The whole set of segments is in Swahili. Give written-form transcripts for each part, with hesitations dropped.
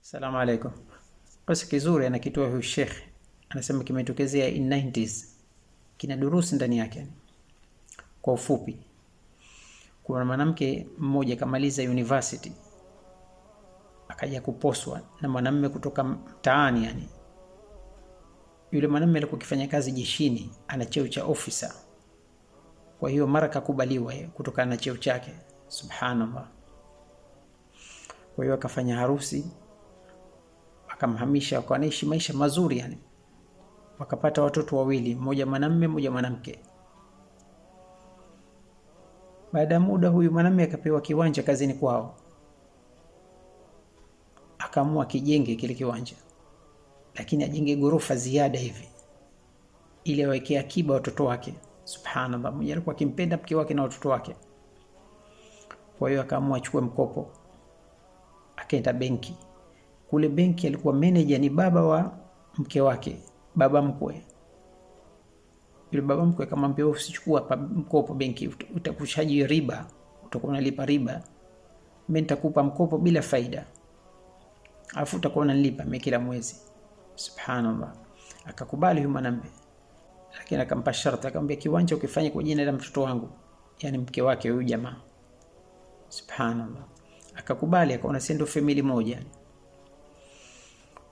Salamu alaikum. Kisa kizuri anakitoa huyu Sheikh. Anasema kimetokezea in 90s. Kina durusi ndani yake. Kwa ufupi, kuna mwanamke mmoja kamaliza university. Akaja kuposwa na mwanamume kutoka mtaani yani. Yule mwanamume alikuwa akifanya kazi jeshini, ana cheo cha officer. Kwa hiyo mara kakubaliwa kutokana na cheo chake. Subhanallah. Kwa hiyo akafanya harusi, akamhamisha, wakanaishi maisha mazuri yani. Wakapata watoto wawili, mmoja mwanamume mmoja mwanamke. Baada ya muda huyu mwanamume akapewa kiwanja kazini kwao. Akaamua kijenge kile kiwanja. Lakini ajenge ghorofa ziada hivi ili awekee akiba watoto wake. Subhanallah, mmoja alikuwa akimpenda mke wake na watoto wake. Kwa hiyo akaamua achukue mkopo. Akaenda benki. Kule benki alikuwa manager ni baba wa mke wake, baba mkwe. Yule baba mkwe akamwambia usichukua mkopo benki, utakushaji riba, utakuwa unalipa riba. Mimi nitakupa mkopo bila faida. Alafu utakuwa unalipa mimi kila mwezi. Subhanallah. Akakubali huyo mwanamume. Lakini akampa sharti, akamwambia kiwanja ukifanya kwa jina la mtoto wangu, yani mke wake huyu jamaa. Subhanallah. Akakubali, akaona si ndio family moja.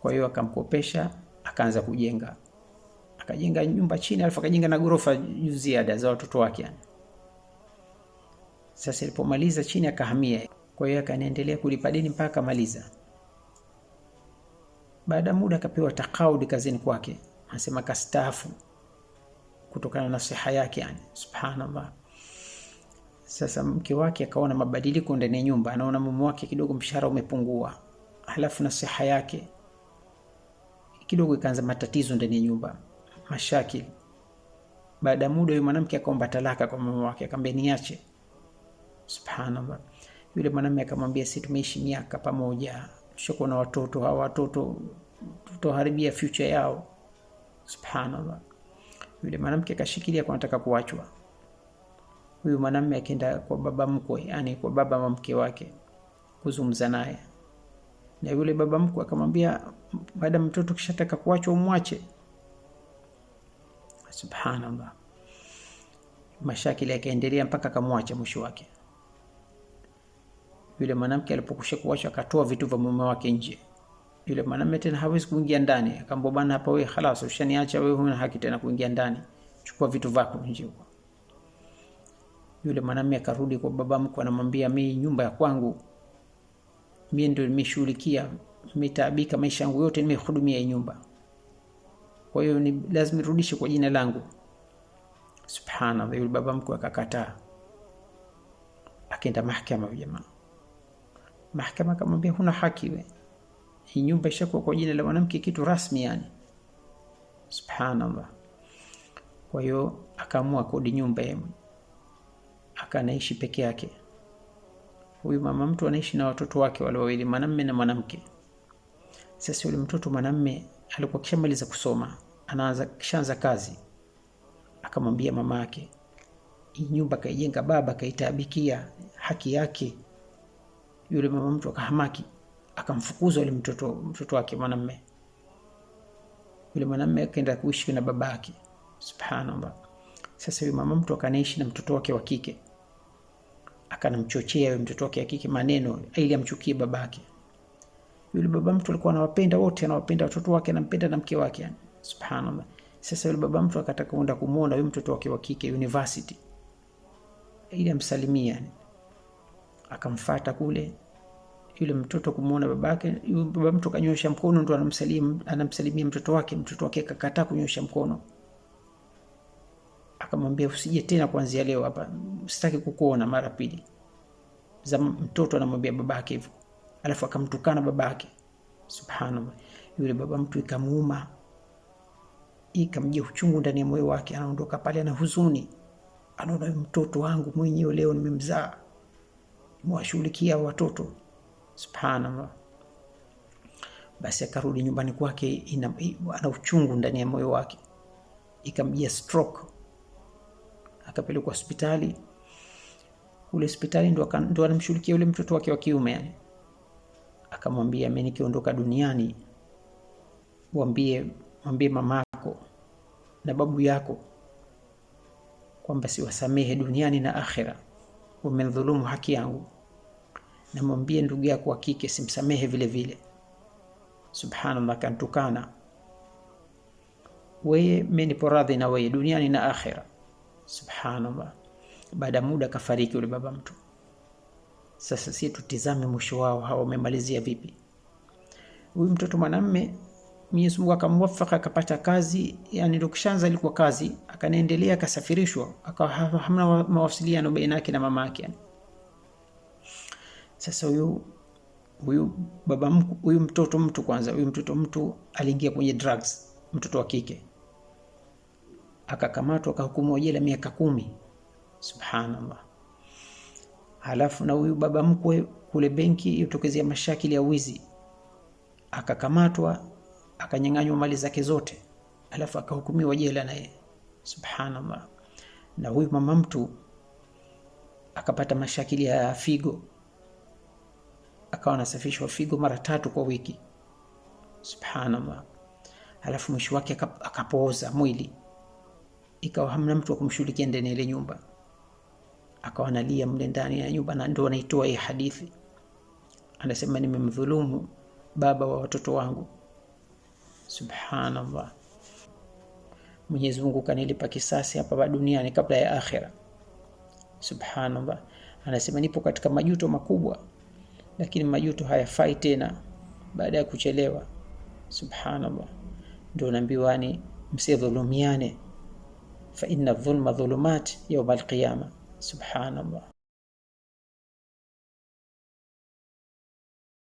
Kwa hiyo akamkopesha, akaanza kujenga. Akajenga nyumba chini, alafu akajenga na ghorofa juu ziada za watoto wake yani. Sasa alipomaliza chini akahamia. Kwa hiyo akaendelea kulipa deni mpaka akamaliza. Baada muda akapewa takaudi kazini kwake. Anasema kastaafu kutokana na siha yake yani. Subhanallah. Sasa mke wake akaona mabadiliko ndani ya nyumba, anaona mume wake kidogo mshahara umepungua. Halafu na siha yake kidogo ikaanza matatizo ndani ya nyumba, mashakili. Baada muda yule mwanamke akaomba talaka kwa mume wake, akamwambia niache. Subhanallah. Yule mwanamke akamwambia sisi tumeishi miaka pamoja, tushakuwa na watoto, hawa watoto tutoharibia future yao. Subhanallah. Yule mwanamke akashikilia kwa anataka kuachwa. Huyu mwanamume akaenda kwa baba mkwe, yani kwa baba wa mke wake kuzungumza naye. Na yule baba mkwe akamwambia baada mtoto kishataka kuachwa umwache. Subhanallah. Mashakili yakaendelea mpaka akamwacha mwisho wake. Yule mwanamke alipokusha kuachwa akatoa vitu vya mume wake nje. Yule mwanamume tena hawezi kuingia ndani. Akamwambia bana, hapa wewe خلاص ushaniacha wewe, huna haki tena kuingia ndani. Chukua vitu vyako nje huko. Yule mwanamume akarudi kwa baba mkwe, anamwambia mimi nyumba ya kwangu mimi ndio nimeshughulikia, nimetaabika maisha yangu yote nimehudumia hii nyumba. Kwa hiyo ni lazima nirudishe kwa jina langu. Subhanallah. Yule baba mkwe akakataa. Akaenda mahakama ya jamaa. Mahakama akamwambia huna haki wewe. Hii nyumba ishakuwa kwa jina la mwanamke, kitu rasmi yani. Subhanallah. Kwa hiyo akaamua kodi nyumba yeye. Akanaishi peke yake. Huyu mama mtu anaishi na watoto wake wale wawili, mwanamume na mwanamke. Sasa yule mtoto mwanamume alikuwa kishamaliza kusoma, kishaanza kazi. Akamwambia mama yake, hii nyumba kaijenga baba, kaitaabikia, haki yake. Yule mama mtu akahamaki, akamfukuza yule mtoto wake mwanamume. Yule mwanamume akaenda kuishi na baba yake. Subhanallah. Sasa yule mama mtu akanaishi na mtoto wake wa kike. Akanamchochea yule mtoto wake wa kike maneno ili amchukie babake. Yule baba mtu alikuwa anawapenda wote, anawapenda watoto wake, anampenda na mke wake yani. Subhanallah. Sasa yule baba mtu akataka kwenda kumuona yule mtoto wake wa kike university ili amsalimie yani. Akamfuata kule yule mtoto kumuona babake. Yule baba mtu kanyosha mkono ndo anamsalimia mtoto wake akakataa kunyosha mkono. Akamwambia usije tena kuanzia leo hapa, sitaki kukuona mara pili. Mtoto anamwambia babake hivyo. Alafu akamtukana babake. Subhanallah. Yule baba mtu ikamuuma, ikamjia uchungu ndani ya moyo wake. Anaondoka pale na huzuni, anaona mtoto wangu mwenyewe leo nimemzaa, mwashughulikia watoto. Subhanallah. Basi akarudi nyumbani kwake, ana uchungu ndani ya moyo wake. Ikamjia stroke. Akapelekwa hospitali. Ule hospitali ndo anamshughulikia yule mtoto wake wa kiume yani. akamwambia, mimi nikiondoka duniani mwambie mamako na babu yako kwamba siwasamehe duniani na akhera, wamendhulumu haki yangu, na mwambie ndugu yako wa kike simsamehe vile vile. Subhanallah, kantukana, wewe mimi nipo radhi na wewe duniani na akhera. Subhanallah. Baada muda kafariki yule baba mtu. Sasa sisi tutizame mwisho wao, hao wamemalizia vipi. Huyu mtoto mwanamume Mwenyezi Mungu akamwafaka akapata kazi, yani ndio kishaanza ilikuwa kazi, akaendelea akasafirishwa, akawa hamna mawasiliano baina yake na mama yake. Sasa huyu mtoto mtu aliingia kwenye drugs, mtoto wa kike. Akakamatwa akahukumiwa jela miaka 10. Subhanallah. Halafu na huyu baba mkwe kule benki yutokezea mashakili ya wizi, akakamatwa akanyang'anywa mali zake zote, halafu akahukumiwa jela naye. Subhanallah. Na huyu mama mtu akapata mashakili ya figo, akawa anasafishwa figo mara 3 kwa wiki. Subhanallah. Halafu mwisho wake akapooza mwili, ikawa hamna mtu wa kumshughulikia ndani ya ile nyumba, akawa analia mle ndani ya nyumba. Na ndio anaitoa hii hadithi, anasema nimemdhulumu baba wa watoto wangu. Subhanallah. Mwenyezi Mungu kanilipa kisasi hapa duniani kabla ya akhera. Subhanallah. Anasema nipo katika majuto makubwa, lakini majuto hayafai tena baada ya kuchelewa. Subhanallah. Ndio naambiwa ni msidhulumiane, fa inna dhulma dhulumat yawm al-qiyamah. Subhanallah.